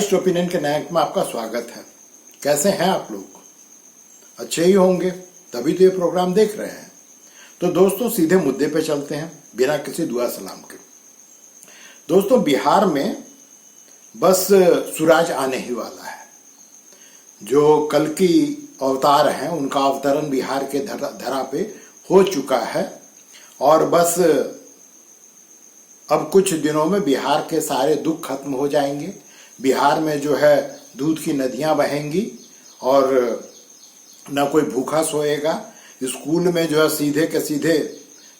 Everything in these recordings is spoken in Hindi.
बाइस्ड ओपिनियन के नए अंक में आपका स्वागत है। कैसे हैं आप लोग? अच्छे ही होंगे, तभी तो ये प्रोग्राम देख रहे हैं। तो दोस्तों सीधे मुद्दे पे चलते हैं बिना किसी दुआ सलाम के। दोस्तों बिहार में बस सूरज आने ही वाला है। जो कल की अवतार हैं उनका अवतरण बिहार के धरा पे हो चुका है और बस अब कुछ दिनों में बिहार के सारे दुख खत्म हो जाएंगे। बिहार में जो है दूध की नदियां बहेंगी और न कोई भूखा सोएगा। स्कूल में जो है सीधे के सीधे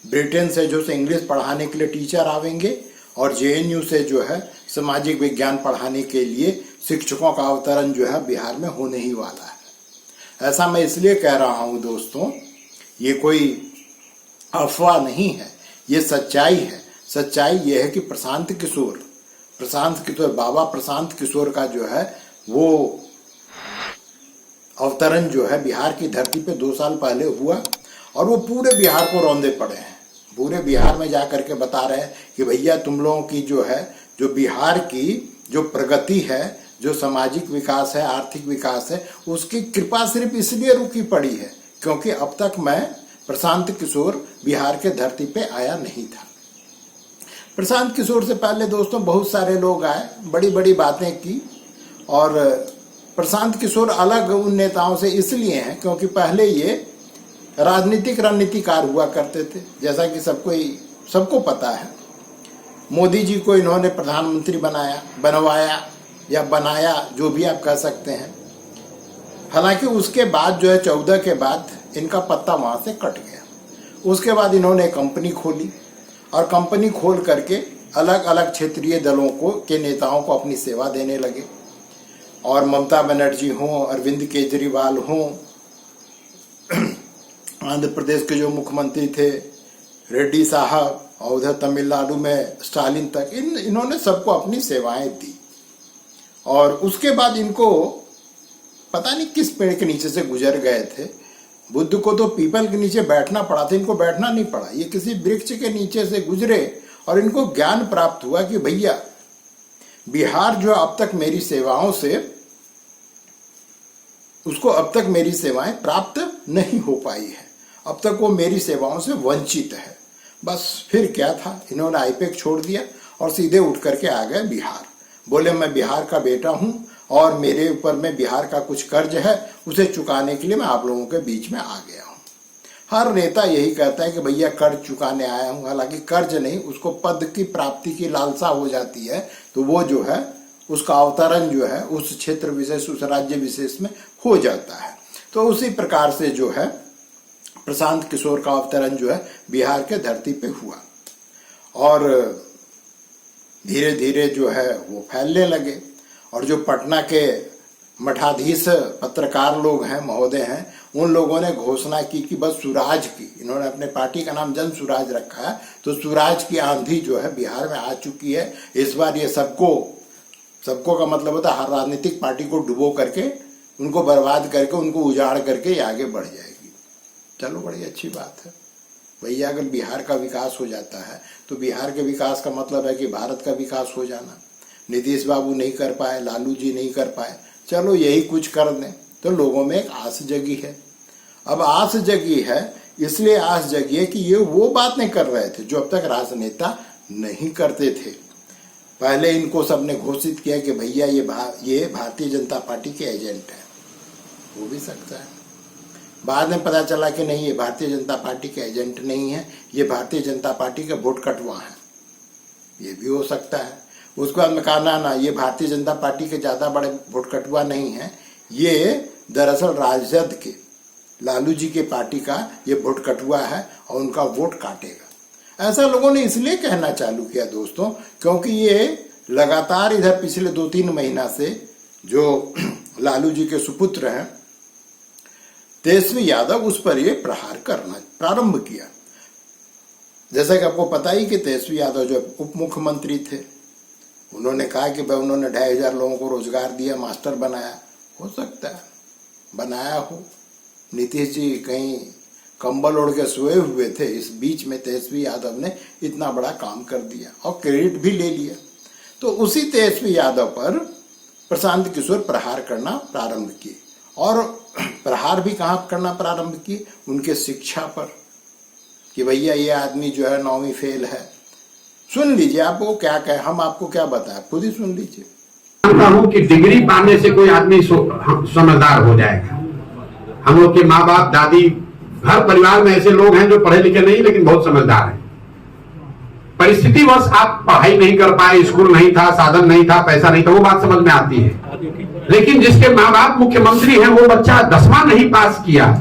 ब्रिटेन से जो इंग्लिश पढ़ाने के लिए टीचर आवेंगे और जेएनयू से जो है सामाजिक विज्ञान पढ़ाने के लिए शिक्षकों का अवतरण जो है बिहार में होने ही वाला है। ऐसा मैं इसलिए कह रहा हूं दोस्तों, ये कोई अफवाह नहीं है, ये सच्चाई है। सच्चाई ये है कि प्रशांत किशोर बाबा प्रशांत किशोर का जो है वो अवतरण जो है बिहार की धरती पे 2 साल पहले हुआ और वो पूरे बिहार को रौंदे पड़े हैं। पूरे बिहार में जाकर के बता रहे हैं कि भैया तुम लोगों की जो है जो बिहार की जो प्रगति है, जो सामाजिक विकास है, आर्थिक विकास है, उसकी कृपा सिर्फ इसलिए रुकी पड़ी है क्योंकि अब तक मैं प्रशांत किशोर बिहार के धरती पे आया नहीं था। प्रशांत किशोर से पहले दोस्तों बहुत सारे लोग आए, बड़ी बड़ी बातें की और प्रशांत किशोर अलग उन नेताओं से इसलिए हैं क्योंकि पहले ये राजनीतिक रणनीतिकार हुआ करते थे। जैसा कि सबको पता है, मोदी जी को इन्होंने प्रधानमंत्री बनाया, जो भी आप कह सकते हैं। हालांकि उसके बाद जो है 14 के बाद इनका पत्ता वहां से कट गया। उसके बाद इन्होंने कंपनी खोली और कंपनी खोल करके अलग अलग क्षेत्रीय दलों के नेताओं को अपनी सेवा देने लगे। और ममता बनर्जी हों, अरविंद केजरीवाल हों, आंध्र प्रदेश के जो मुख्यमंत्री थे रेड्डी साहब, और उधर तमिलनाडु में स्टालिन तक, इन्होंने सबको अपनी सेवाएं दी। और उसके बाद इनको पता नहीं किस पेड़ के नीचे से गुजर गए थे। बुद्ध को तो पीपल के नीचे बैठना पड़ा था, इनको बैठना नहीं पड़ा। ये किसी वृक्ष के नीचे से गुजरे और इनको ज्ञान प्राप्त हुआ कि भैया बिहार जो अब तक मेरी सेवाओं से, उसको अब तक मेरी सेवाएं प्राप्त नहीं हो पाई है, अब तक वो मेरी सेवाओं से वंचित है। बस फिर क्या था, इन्होंने आईपेक छोड़ दिया और सीधे उठ करके आ गए बिहार। बोले मैं बिहार का बेटा हूं और मेरे ऊपर में बिहार का कुछ कर्ज है, उसे चुकाने के लिए मैं आप लोगों के बीच में आ गया हूं। हर नेता यही कहता है कि भैया कर्ज चुकाने आया हूं। हालांकि कर्ज नहीं, उसको पद की प्राप्ति की लालसा हो जाती है तो वो जो है उसका अवतरण जो है उस क्षेत्र विशेष, उस राज्य विशेष में हो जाता है। तो उसी प्रकार से जो है प्रशांत किशोर का अवतरण जो है बिहार के धरती पे हुआ और धीरे धीरे जो है वो फैलने लगे। और जो पटना के मठाधीश पत्रकार लोग हैं, महोदय हैं, उन लोगों ने घोषणा की कि बस सूरज की, इन्होंने अपने पार्टी का नाम जन सूरज रखा है, तो सूरज की आंधी जो है बिहार में आ चुकी है। इस बार ये सबको का मतलब होता है हर राजनीतिक पार्टी को डुबो करके, उनको बर्बाद करके, उनको उजाड़ करके ये आगे बढ़ जाएगी। चलो बड़ी अच्छी बात है भैया, अगर बिहार का विकास हो जाता है तो बिहार के विकास का मतलब है कि भारत का विकास हो जाना। नीतीश बाबू नहीं कर पाए, लालू जी नहीं कर पाए, चलो यही कुछ कर दें तो लोगों में एक आस जगी है। अब आस जगी है, इसलिए आस जगी है कि ये वो बात नहीं कर रहे थे जो अब तक राजनेता नहीं करते थे। पहले इनको सबने घोषित किया कि भैया ये भारतीय जनता पार्टी के एजेंट है, हो भी सकता है। बाद में पता चला कि नहीं, ये भारतीय जनता पार्टी के एजेंट नहीं है, ये भारतीय जनता पार्टी के वोट कटवा है, ये भी हो सकता है। उसके बाद में कहा ना, ये भारतीय जनता पार्टी के ज्यादा बड़े वोट कटवा नहीं है, ये दरअसल राजद के लालू जी के पार्टी का ये वोट कटवा है और उनका वोट काटेगा। ऐसा लोगों ने इसलिए कहना चालू किया दोस्तों क्योंकि ये लगातार इधर पिछले 2-3 महीना से जो लालू जी के सुपुत्र हैं तेजस्वी यादव, उस पर ये प्रहार करना प्रारंभ किया। जैसा कि आपको पता ही कि तेजस्वी यादव जो उप मुख्यमंत्री थे, उन्होंने कहा कि भाई उन्होंने 2500 लोगों को रोजगार दिया, मास्टर बनाया। हो सकता है बनाया हो, नीतीश जी कहीं कंबल ओढ़ के सोए हुए थे, इस बीच में तेजस्वी यादव ने इतना बड़ा काम कर दिया और क्रेडिट भी ले लिया। तो उसी तेजस्वी यादव पर प्रशांत किशोर प्रहार करना प्रारंभ किए। और प्रहार भी कहाँ करना प्रारंभ किए? उनके शिक्षा पर, कि भैया ये आदमी जो है 9वीं फेल है। सुन लीजिए आपको क्या कहे, हम आपको क्या बताएं, खुद ही सुन लीजिए। मानता हूं कि डिग्री पाने से कोई आदमी समझदार हो जाएगा। हम लोग के माँ बाप, दादी, हर परिवार में ऐसे लोग हैं जो पढ़े लिखे नहीं लेकिन बहुत समझदार हैं। परिस्थितिवश आप पढ़ाई नहीं कर पाए, स्कूल नहीं था, साधन नहीं था, पैसा नहीं था, वो बात समझ में आती है। लेकिन जिसके माँ बाप मुख्यमंत्री हैं, वो बच्चा 10वां नहीं पास किया,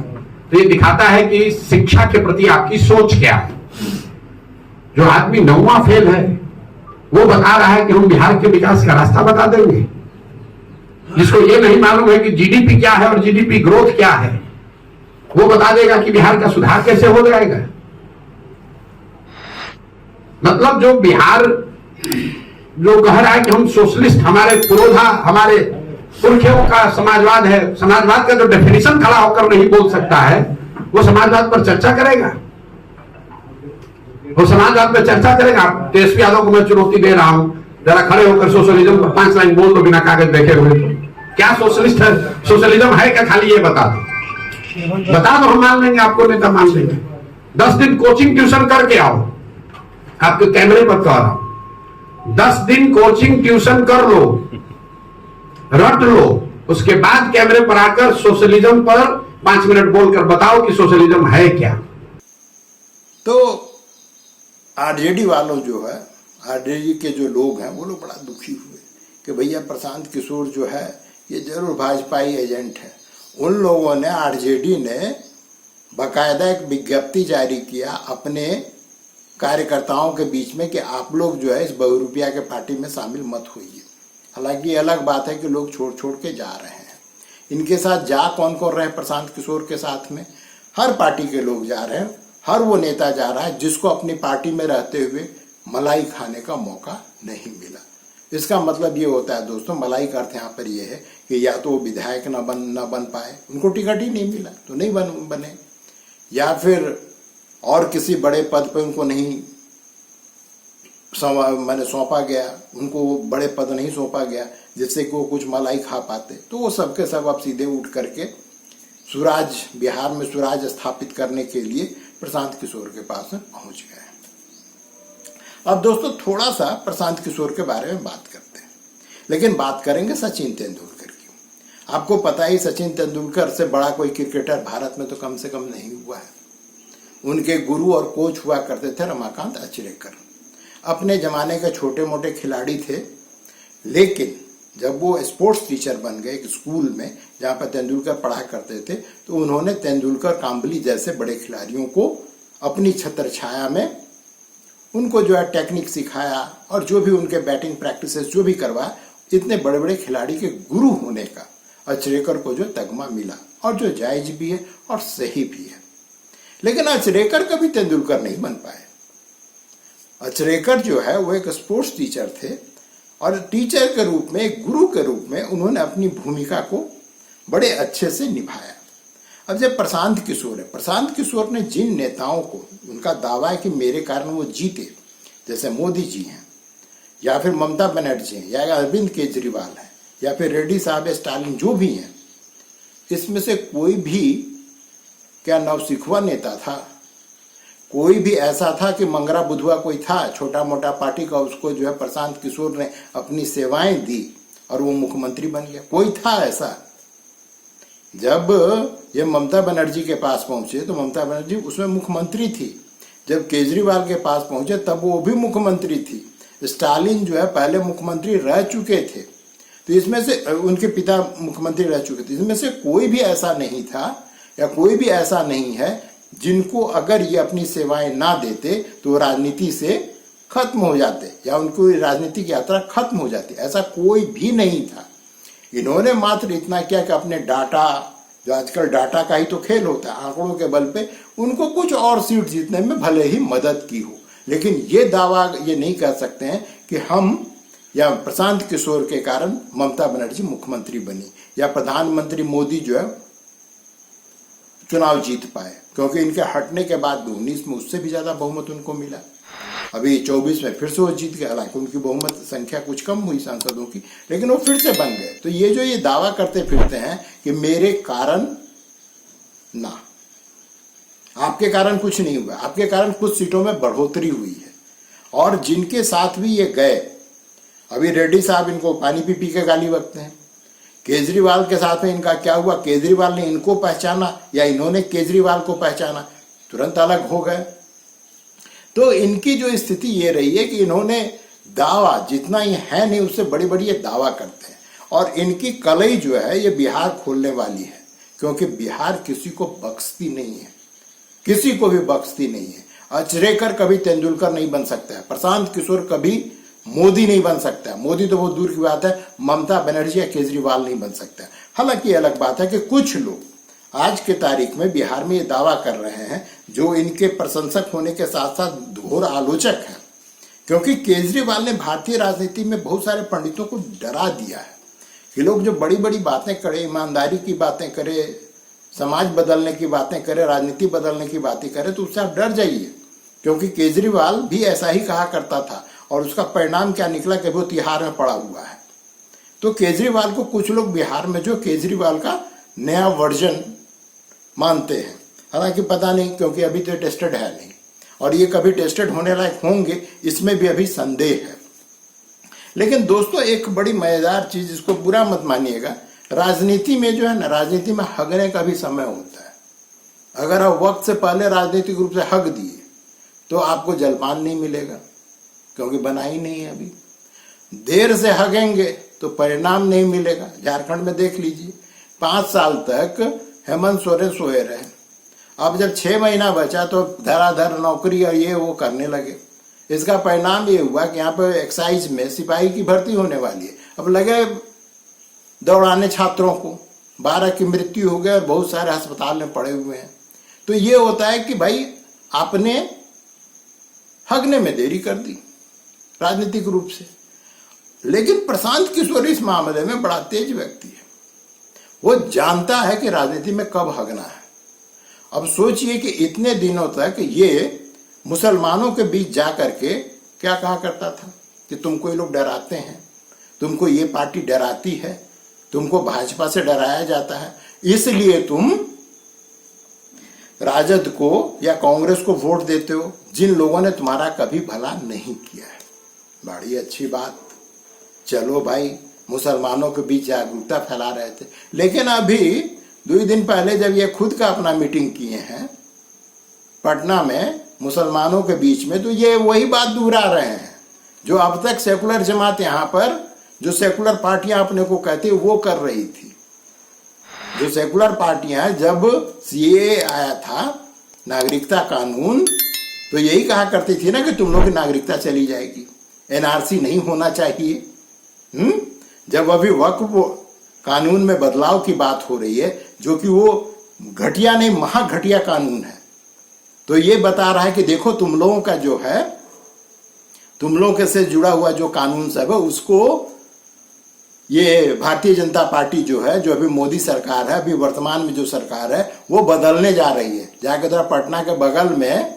तो ये दिखाता है कि शिक्षा के प्रति आपकी सोच क्या है। जो आदमी 9वां फेल है, वो बता रहा है कि हम बिहार के विकास का रास्ता बता देंगे। जिसको ये नहीं मालूम है कि जीडीपी क्या है और जीडीपी ग्रोथ क्या है, वो बता देगा कि बिहार का सुधार कैसे हो जाएगा। मतलब जो बिहार जो कह रहा है कि हम सोशलिस्ट, हमारे पुरोधा, हमारे पुरखों का समाजवाद है, समाजवाद का जो डेफिनेशन खड़ा होकर नहीं बोल सकता है, वो समाजवाद पर चर्चा करेगा। वो समाजवाद पर चर्चा करेगा। तेजस्वी यादव को मैं चुनौती दे रहा हूं, जरा खड़े होकर सोशलिज्म पर 5 लाइन बोल दो बिना कागज देखे हुए। क्या सोशलिस्ट है? सोशलिज्म है क्या? खाली ये बता दो, बता दो, हम मान लेंगे, आपको नेता मान लेंगे। 10 दिन कोचिंग ट्यूशन करके आओ, आपके कैमरे पर कह रहा हूं, 10 दिन कोचिंग ट्यूशन कर लो, रट लो, उसके बाद कैमरे पर आकर सोशलिज्म पर 5 मिनट बोलकर बताओ कि सोशलिज्म है क्या। तो आरजेडी वालों जो है, आरजेडी के जो लोग हैं, वो लोग बड़ा दुखी हुए कि भैया प्रशांत किशोर जो है ये जरूर भाजपाई एजेंट है। उन लोगों ने, आरजेडी ने बाकायदा एक विज्ञप्ति जारी किया अपने कार्यकर्ताओं के बीच में कि आप लोग जो है इस बहुरूपिया के पार्टी में शामिल मत होइए। हालांकि ये अलग बात है कि लोग छोड़ छोड़ के जा रहे हैं। इनके साथ जा कौन कौन रहे? प्रशांत किशोर के साथ में हर पार्टी के लोग जा रहे हैं। हर वो नेता जा रहा है जिसको अपनी पार्टी में रहते हुए मलाई खाने का मौका नहीं मिला। इसका मतलब ये होता है दोस्तों, मलाई का अर्थ यहाँ पर ये है कि या तो वो विधायक न बन पाए, उनको टिकट ही नहीं मिला तो नहीं बने, या फिर और किसी बड़े पद पर उनको नहीं सौंपा गया, उनको बड़े पद नहीं सौंपा गया जिससे कि वो कुछ मलाई खा पाते। तो वो सबके सब अब सीधे उठ करके स्वराज, बिहार में स्वराज स्थापित करने के लिए प्रशांत किशोर के पास पहुंच गए। अब दोस्तों थोड़ा सा प्रशांत किशोर के बारे में बात करते हैं, लेकिन बात करेंगे सचिन तेंदुलकर की। आपको पता ही, सचिन तेंदुलकर से बड़ा कोई क्रिकेटर भारत में तो कम से कम नहीं हुआ है। उनके गुरु और कोच हुआ करते थे रमाकांत अचरेकर। अपने जमाने के छोटे मोटे खिलाड़ी थे, लेकिन जब वो स्पोर्ट्स टीचर बन गए एक स्कूल में जहाँ पर तेंदुलकर पढ़ा करते थे, तो उन्होंने तेंदुलकर, काम्बली जैसे बड़े खिलाड़ियों को अपनी छत्र छाया में उनको जो है टेक्निक सिखाया और जो भी उनके बैटिंग प्रैक्टिसेस जो भी करवाया। इतने बड़े बड़े खिलाड़ी के गुरु होने का अचरेकर को जो तगमा मिला, और जो जायज भी है और सही भी है। लेकिन अचरेकर कभी तेंदुलकर नहीं बन पाए। अचरेकर जो है वो एक स्पोर्ट्स टीचर थे, और टीचर के रूप में, एक गुरु के रूप में उन्होंने अपनी भूमिका को बड़े अच्छे से निभाया। अब जब प्रशांत किशोर है, प्रशांत किशोर ने जिन नेताओं को, उनका दावा है कि मेरे कारण वो जीते, जैसे मोदी जी हैं, या फिर ममता बनर्जी हैं, या अरविंद केजरीवाल हैं, या फिर रेड्डी साहब, स्टालिन, जो भी हैं, इसमें से कोई भी क्या नवसिखुआ नेता था? कोई भी ऐसा था कि मंगरा बुधवा कोई था छोटा मोटा पार्टी का, उसको जो है प्रशांत किशोर ने अपनी सेवाएं दी और वो मुख्यमंत्री बन गया? कोई था ऐसा? जब ये ममता बनर्जी के पास पहुंचे तो ममता बनर्जी उसमें मुख्यमंत्री थी। जब केजरीवाल के पास पहुंचे तब वो भी मुख्यमंत्री थी। स्टालिन जो है पहले मुख्यमंत्री रह चुके थे, तो इसमें से उनके पिता मुख्यमंत्री रह चुके थे। इसमें से कोई भी ऐसा नहीं था, या कोई भी ऐसा नहीं है जिनको अगर ये अपनी सेवाएं ना देते तो राजनीति से खत्म हो जाते, या उनको राजनीतिक यात्रा खत्म हो जाती। ऐसा कोई भी नहीं था। इन्होंने मात्र इतना किया कि अपने डाटा, जो आजकल डाटा का ही तो खेल होता है, आंकड़ों के बल पे उनको कुछ और सीट जीतने में भले ही मदद की हो, लेकिन ये दावा ये नहीं कर सकते हैं कि हम या प्रशांत किशोर के कारण ममता बनर्जी मुख्यमंत्री बनी, या प्रधानमंत्री मोदी जो है चुनाव जीत पाए, क्योंकि इनके हटने के बाद भी 19 में उससे भी ज्यादा बहुमत उनको मिला। अभी 24 में फिर से वो जीत गए, हालांकि उनकी बहुमत संख्या कुछ कम हुई सांसदों की, लेकिन वो फिर से बन गए। तो ये जो ये दावा करते फिरते हैं कि मेरे कारण ना, आपके कारण कुछ नहीं हुआ, आपके कारण कुछ सीटों में बढ़ोतरी हुई है। और जिनके साथ भी ये गए, अभी रेड्डी साहब इनको पानी पी पी के गाली बकते हैं। केजरीवाल के साथ में इनका क्या हुआ, केजरीवाल ने इनको पहचाना या इन्होंने केजरीवाल को पहचाना, तुरंत अलग हो गए। तो इनकी जो स्थिति ये रही है कि इन्होंने दावा, जितना ये है नहीं उससे बड़ी बड़ी ये दावा करते हैं। और इनकी कलई जो है ये बिहार खोलने वाली है, क्योंकि बिहार किसी को बख्शती नहीं है, किसी को भी बख्शती नहीं है। अचरेकर कभी तेंदुलकर नहीं बन सकता है, प्रशांत किशोर कभी मोदी नहीं बन सकता है, मोदी तो बहुत दूर की बात है, ममता बनर्जी या केजरीवाल नहीं बन सकता है। हालांकि ये अलग बात है कि कुछ लोग आज के तारीख में बिहार में ये दावा कर रहे हैं, जो इनके प्रशंसक होने के साथ साथ घोर आलोचक हैं, क्योंकि केजरीवाल ने भारतीय राजनीति में बहुत सारे पंडितों को डरा दिया है कि लोग जो बड़ी बड़ी बातें करे, ईमानदारी की बातें करे, समाज बदलने की बातें करे, राजनीति बदलने की बातें करे, तो उससे आप डर जाइए। क्योंकि केजरीवाल भी ऐसा ही कहा करता था और उसका परिणाम क्या निकला कि वो तिहाड़ में पड़ा हुआ है। तो केजरीवाल को कुछ लोग बिहार में जो केजरीवाल का नया वर्जन मानते हैं, हालांकि पता नहीं, क्योंकि अभी तो टेस्टेड है नहीं, और ये कभी टेस्टेड होने लायक होंगे इसमें भी अभी संदेह है। लेकिन दोस्तों एक बड़ी मजेदार चीज, इसको बुरा मत मानिएगा, राजनीति में जो है ना, राजनीति में हगने का भी समय होता है। अगर आप वक्त से पहले राजनीतिक रूप से हग दिए तो आपको जलपान नहीं मिलेगा, क्योंकि बना ही नहीं है। अभी देर से हगेंगे तो परिणाम नहीं मिलेगा। झारखंड में देख लीजिए, 5 साल तक हेमंत सोरेन सोए रहे, अब जब 6 महीना बचा तो धराधर नौकरी और ये वो करने लगे। इसका परिणाम ये हुआ कि यहाँ पर एक्साइज में सिपाही की भर्ती होने वाली है, अब लगे दौड़ाने छात्रों को, 12 की मृत्यु हो गई और बहुत सारे अस्पताल में पड़े हुए हैं। तो ये होता है कि भाई आपने हगने में देरी कर दी राजनीतिक रूप से। लेकिन प्रशांत किशोर इस मामले में बड़ा तेज व्यक्ति है, वो जानता है कि राजनीति में कब हगना है। अब सोचिए कि इतने दिनों तक ये मुसलमानों के बीच जा करके क्या कहा करता था कि तुमको ये लोग डराते हैं, तुमको ये पार्टी डराती है, तुमको भाजपा से डराया जाता है, इसलिए तुम राजद को या कांग्रेस को वोट देते हो, जिन लोगों ने तुम्हारा कभी भला नहीं किया है। बड़ी अच्छी बात, चलो भाई मुसलमानों के बीच जागरूकता फैला रहे थे। लेकिन अभी 2 दिन पहले जब ये खुद का अपना मीटिंग किए हैं पटना में मुसलमानों के बीच में, तो ये वही बात दोहरा रहे हैं जो अब तक सेकुलर जमात यहाँ पर, जो सेकुलर पार्टियां अपने को कहती वो कर रही थी। जो सेकुलर पार्टियां, जब सीएए आया था, नागरिकता कानून, तो यही कहा करती थी ना कि तुम लोग की नागरिकता चली जाएगी, एनआरसी नहीं होना चाहिए। जब अभी वक्फ कानून में बदलाव की बात हो रही है, जो कि वो घटिया नहीं महाघटिया कानून है, तो ये बता रहा है कि देखो तुम लोगों का जो है, तुम लोगों के से जुड़ा हुआ जो कानून सब है, उसको ये भारतीय जनता पार्टी जो है, जो अभी मोदी सरकार है, अभी वर्तमान में जो सरकार है, वो बदलने जा रही है। जाके थोड़ा पटना के बगल में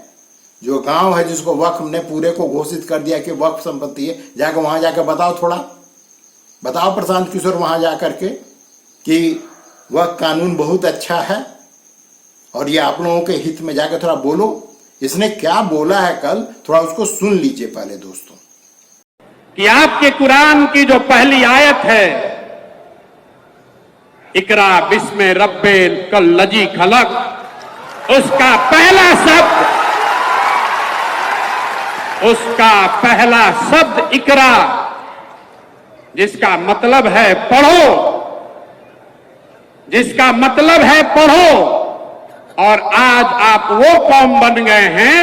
जो गांव है जिसको वक्फ ने पूरे को घोषित कर दिया कि वक्फ संपत्ति है, जाकर वहां जाकर बताओ, थोड़ा बताओ प्रशांत किशोर वहां जाकर के कि वक्फ कानून बहुत अच्छा है और ये आप लोगों के हित में, जाकर थोड़ा बोलो। इसने क्या बोला है कल, थोड़ा उसको सुन लीजिए पहले दोस्तों। कि आपके कुरान की जो पहली आयत है, इकरा बिस्मे रब्बिल कल्लजी खलक, उसका पहला शब्द इकरा, जिसका मतलब है पढ़ो, जिसका मतलब है पढ़ो। और आज आप वो कौम बन गए हैं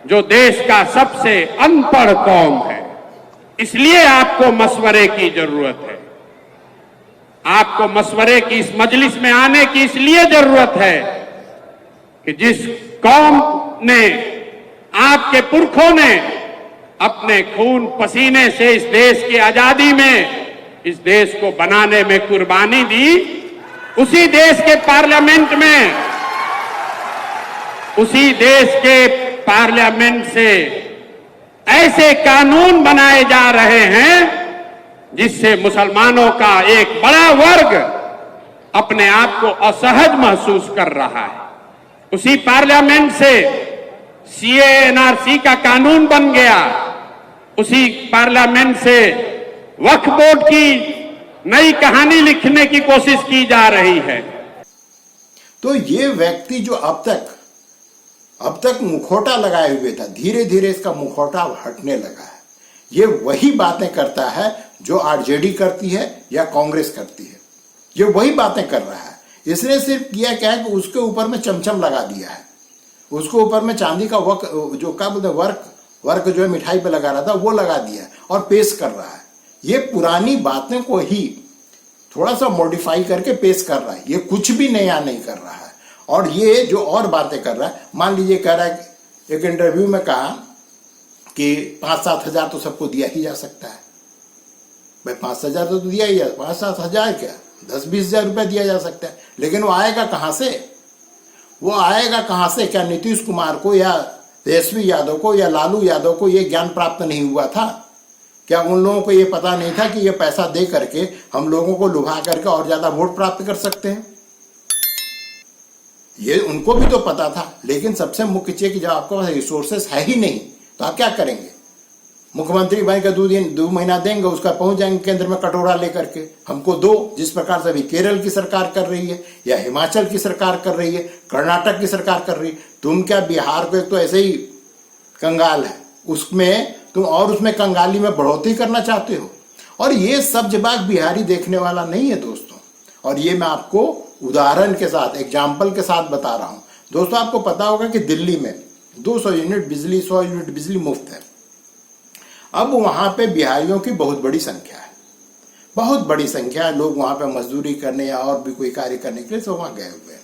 जो देश का सबसे अनपढ़ कौम है। इसलिए आपको मशवरे की जरूरत है, आपको मशवरे की इस मजलिस में आने की इसलिए जरूरत है कि जिस कौम ने, आपके पुरखों ने अपने खून पसीने से इस देश की आजादी में, इस देश को बनाने में कुर्बानी दी, उसी देश के पार्लियामेंट में, उसी देश के पार्लियामेंट से ऐसे कानून बनाए जा रहे हैं जिससे मुसलमानों का एक बड़ा वर्ग अपने आप को असहज महसूस कर रहा है। उसी पार्लियामेंट से सीए एनआरसी का कानून बन गया, उसी पार्लियामेंट से वक्फ बोर्ड की नई कहानी लिखने की कोशिश की जा रही है। तो ये व्यक्ति जो अब तक मुखौटा लगाए हुए था, धीरे धीरे इसका मुखौटा हटने लगा है। ये वही बातें करता है जो आरजेडी करती है या कांग्रेस करती है, ये वही बातें कर रहा है। इसने सिर्फ किया क्या है कि उसके ऊपर में चमचम लगा दिया है, उसके ऊपर में चांदी का जो क्या बोलते वर्क जो है मिठाई पे लगा रहा था वो लगा दिया है और पेश कर रहा है। ये पुरानी बातें को ही थोड़ा सा मॉडिफाई करके पेश कर रहा है, ये कुछ भी नया नहीं कर रहा है। और ये जो और बातें कर रहा है, मान लीजिए कह रहा है, एक इंटरव्यू में कहा कि 5-7 हजार तो सबको दिया ही जा सकता है। भाई 5 हजार तो दिया ही जा, 5-7 हजार क्या 10-20 हजार रुपया दिया जा सकता है, लेकिन वो आएगा कहां से? वो आएगा कहां से? क्या नीतीश कुमार को या तेजस्वी यादव को या लालू यादव को ये ज्ञान प्राप्त नहीं हुआ था? क्या उन लोगों को ये पता नहीं था कि ये पैसा दे करके हम लोगों को लुभा करके और ज्यादा वोट प्राप्त कर सकते हैं? ये उनको भी तो पता था, लेकिन सबसे मुख्य चीज कि जब आपके पास रिसोर्सेस है ही नहीं तो आप क्या करेंगे? मुख्यमंत्री भाई का 2 महीना देंगे, उसका पहुंच जाएंगे केंद्र में कटोरा लेकर के, हमको दो, जिस प्रकार से अभी केरल की सरकार कर रही है या हिमाचल की सरकार कर रही है, कर्नाटक की सरकार कर रही है। तुम क्या बिहार को एक तो ऐसे ही कंगाल है, उसमें तुम और उसमें कंगाली में बढ़ोतरी करना चाहते हो। और ये सब जवाब बिहारी देखने वाला नहीं है दोस्तों, और ये मैं आपको उदाहरण के साथ, एग्जाम्पल के साथ बता रहा हूं। दोस्तों आपको पता होगा कि दिल्ली में 200 यूनिट बिजली, 100 यूनिट बिजली मुफ्त है। अब वहां पे बिहारियों की बहुत बड़ी संख्या है, बहुत बड़ी संख्या है। लोग वहां पे मजदूरी करने या और भी कोई कार्य करने के लिए सब वहां गए हुए हैं।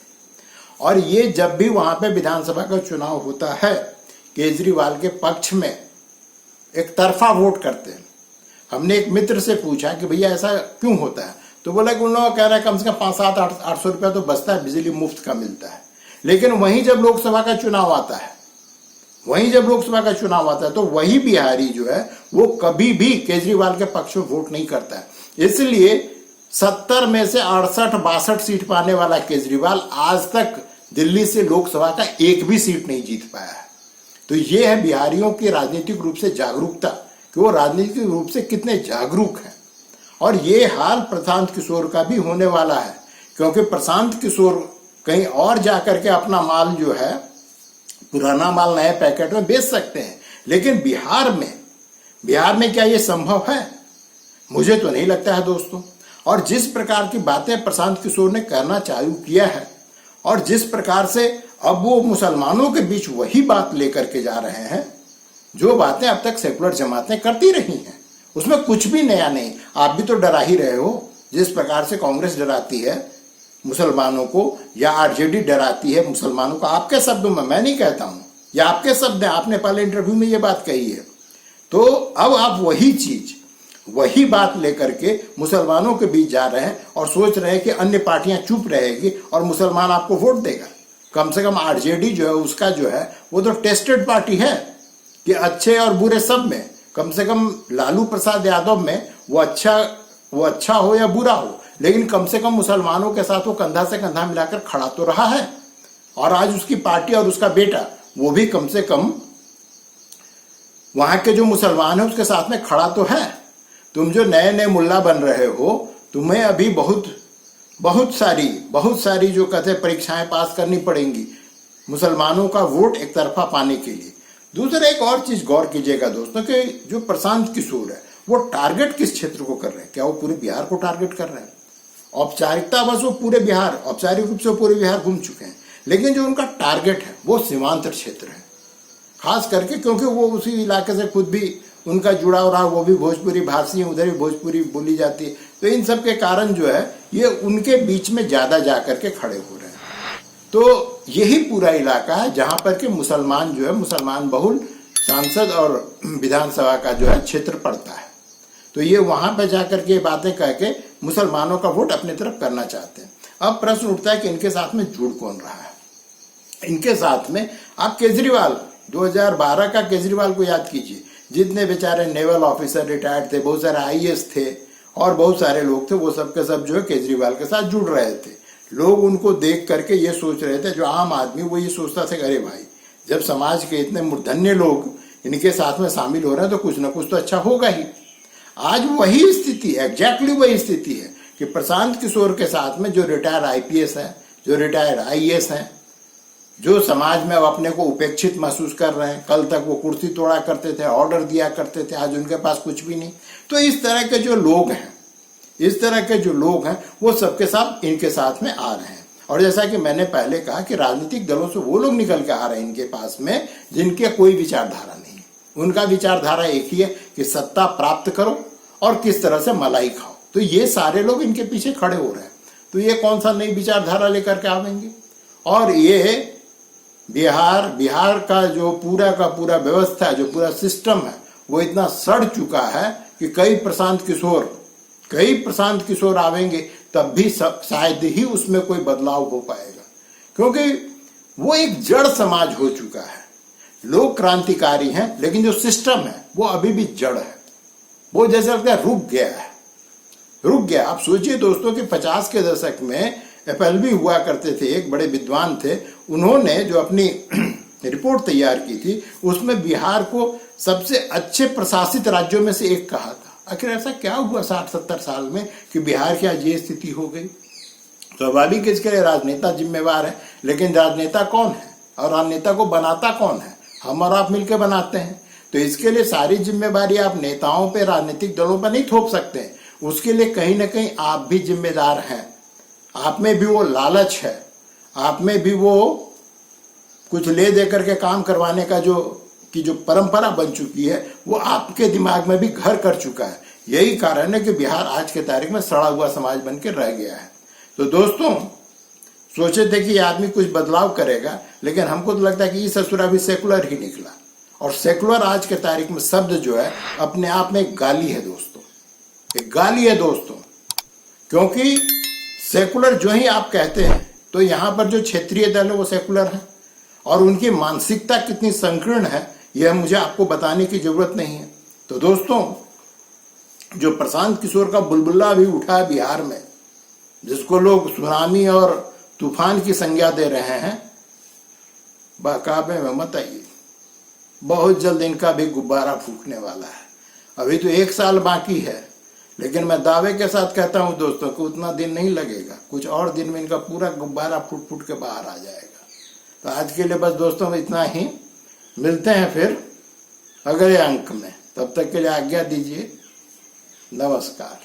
और ये जब भी वहां पे विधानसभा का चुनाव होता है, केजरीवाल के पक्ष में एक तरफा वोट करते हैं। हमने एक मित्र से पूछा कि भैया ऐसा क्यों होता है, तो बोला कि उन लोगों कह रहा है कम से कम 500-800 रुपया तो बचता है, बिजली मुफ्त का मिलता है। लेकिन वहीं जब लोकसभा का चुनाव आता है, तो वही बिहारी जो है वो कभी भी केजरीवाल के पक्ष में वोट नहीं करता है। इसलिए 70 में से 68-62 सीट पाने वाला केजरीवाल आज तक दिल्ली से लोकसभा का एक भी सीट नहीं जीत पाया है। तो ये है बिहारियों की राजनीतिक रूप से जागरूकता, कि वो राजनीतिक रूप से कितने जागरूक हैं। और ये हाल प्रशांत किशोर का भी होने वाला है, क्योंकि प्रशांत किशोर कहीं और जाकर के अपना माल जो है, पुराना माल नए पैकेट में बेच सकते हैं, लेकिन बिहार में क्या ये संभव है? मुझे तो नहीं लगता है दोस्तों। और जिस प्रकार की बातें प्रशांत किशोर ने करना चालू किया है, और जिस प्रकार से अब वो मुसलमानों के बीच वही बात लेकर के जा रहे हैं जो बातें अब तक सेकुलर जमातें करती रही हैं, उसमें कुछ भी नया नहीं। आप भी तो डरा ही रहे हो, जिस प्रकार से कांग्रेस डराती है मुसलमानों को या आरजेडी डराती है मुसलमानों को। आपके शब्दों में, मैं नहीं कहता हूं, या आपके शब्द हैं, आपने पहले इंटरव्यू में ये बात कही है। तो अब आप वही बात लेकर के मुसलमानों के बीच जा रहे हैं और सोच रहे हैं कि अन्य पार्टियां चुप रहेगी और मुसलमान आपको वोट देगा। कम से कम आरजेडी जो है उसका जो है वो तो टेस्टेड पार्टी है कि अच्छे और बुरे सब में, कम से कम लालू प्रसाद यादव में वो अच्छा हो या बुरा हो, लेकिन कम से कम मुसलमानों के साथ वो कंधा से कंधा मिलाकर खड़ा तो रहा है। और आज उसकी पार्टी और उसका बेटा वो भी कम से कम वहां के जो मुसलमान है उसके साथ में खड़ा तो है। तुम जो नए मुल्ला बन रहे हो, तुम्हें अभी बहुत सारी जो कहते हैं परीक्षाएं पास करनी पड़ेंगी मुसलमानों का वोट एक तरफा पाने के लिए। दूसरा एक और चीज गौर कीजिएगा दोस्तों कि जो प्रशांत किशोर है वो टारगेट किस क्षेत्र को कर रहे हैं? क्या वो पूरे बिहार को टारगेट कर रहे हैं? औपचारिकता बस वो पूरे बिहार, औपचारिक रूप से पूरे बिहार घूम चुके हैं, लेकिन जो उनका टारगेट है वो सीमांत क्षेत्र है, खास करके क्योंकि वो उसी इलाके से खुद भी उनका जुड़ाव रहा, वो भी भोजपुरी भाषी है, उधर भी भोजपुरी बोली जाती है। तो इन सब के कारण जो है ये उनके बीच में ज्यादा जाकर के खड़े हो रहे हैं। तो यही पूरा इलाका है जहां पर के मुसलमान जो है, मुसलमान बहुल सांसद और विधानसभा का जो है क्षेत्र पड़ता है। तो ये वहां पर जाकर के बातें कह के मुसलमानों का वोट अपनी तरफ करना चाहते हैं। अब प्रश्न उठता है कि इनके साथ में जुड़ कौन रहा है? इनके साथ में आप केजरीवाल 2012 का केजरीवाल को याद कीजिए। जितने बेचारे नेवल ऑफिसर रिटायर्ड थे, बहुत सारे आईएएस थे और बहुत सारे लोग थे, वो सब के सब जो है केजरीवाल के साथ जुड़ रहे थे। लोग उनको देख करके ये सोच रहे थे, जो आम आदमी वो ये सोचता था, अरे भाई जब समाज के इतने मूर्धन्य लोग इनके साथ में शामिल हो रहे हैं तो कुछ ना कुछ तो अच्छा होगा ही। आज वही स्थिति, एग्जैक्टली वही स्थिति है कि प्रशांत किशोर के साथ में जो रिटायर्ड आईपीएस हैं, जो रिटायर्ड आईएएस हैं, जो समाज में अब अपने को उपेक्षित महसूस कर रहे हैं, कल तक वो कुर्सी तोड़ा करते थे, ऑर्डर दिया करते थे, आज उनके पास कुछ भी नहीं। तो इस तरह के जो लोग हैं, इस तरह के जो लोग हैं वो सबके साथ इनके साथ में आ रहे हैं। और जैसा कि मैंने पहले कहा कि राजनीतिक दलों से वो लोग निकल के आ रहे हैं इनके पास में जिनके कोई विचारधारा नहीं है। उनका विचारधारा एक ही है कि सत्ता प्राप्त करो और किस तरह से मलाई खाओ। तो ये सारे लोग इनके पीछे खड़े हो रहे हैं। तो ये कौन सा नई विचारधारा लेकर के आवेंगे? और ये बिहार का जो पूरा का पूरा व्यवस्था है, जो पूरा सिस्टम है, वो इतना सड़ चुका है कि कई प्रशांत किशोर आवेंगे तब भी शायद ही उसमें कोई बदलाव हो पाएगा, क्योंकि वो एक जड़ समाज हो चुका है। लोग क्रांतिकारी हैं लेकिन जो सिस्टम है वो अभी भी जड़ है। वो जैसे लगता है रुक गया। आप सोचिए दोस्तों कि 50 के दशक में FLB हुआ करते थे, एक बड़े विद्वान थे, उन्होंने जो अपनी रिपोर्ट तैयार की थी उसमें बिहार को सबसे अच्छे प्रशासित राज्यों में से एक कहा था। आखिर ऐसा क्या हुआ 60-70 साल में कि बिहार की आज ये स्थिति हो गई? स्वाभाविक है इसके लिए राजनेता जिम्मेवार है, लेकिन राजनेता कौन है और राजनेता को बनाता कौन है? हम और आप मिलकर बनाते हैं। तो इसके लिए सारी जिम्मेवारी आप नेताओं पे, राजनीतिक दलों पर नहीं थोप सकते हैं। उसके लिए कहीं ना कहीं आप भी जिम्मेदार हैं। आप में भी वो लालच है, आप में भी वो कुछ ले दे करके काम करवाने का जो परंपरा बन चुकी है वो आपके दिमाग में भी घर कर चुका है। यही कारण है कि बिहार आज के तारीख में सड़ा हुआ समाज बन के रह गया है। तो दोस्तों, सोचे थे कि ये आदमी कुछ बदलाव करेगा, लेकिन हमको तो लगता है कि ये ससुरा भी सेकुलर ही निकला। और सेकुलर आज के तारीख में शब्द जो है अपने आप में एक गाली है दोस्तों, एक गाली है दोस्तों। क्योंकि सेकुलर जो ही आप कहते हैं तो यहाँ पर जो क्षेत्रीय दल है वो सेकुलर है, और उनकी मानसिकता कितनी संकीर्ण है यह मुझे आपको बताने की जरूरत नहीं है। तो दोस्तों, जो प्रशांत किशोर का बुलबुला भी उठा है बिहार में, जिसको लोग सुनामी और तूफान की संज्ञा दे रहे हैं, बहकावे में मत आइए, बहुत जल्द इनका भी गुब्बारा फूकने वाला है। अभी तो 1 साल बाकी है, लेकिन मैं दावे के साथ कहता हूं दोस्तों कि उतना दिन नहीं लगेगा, कुछ और दिन में इनका पूरा गुब्बारा फूट फूट के बाहर आ जाएगा। तो आज के लिए बस दोस्तों इतना ही, मिलते हैं फिर अगले अंक में। तब तक के लिए आज्ञा दीजिए, नमस्कार।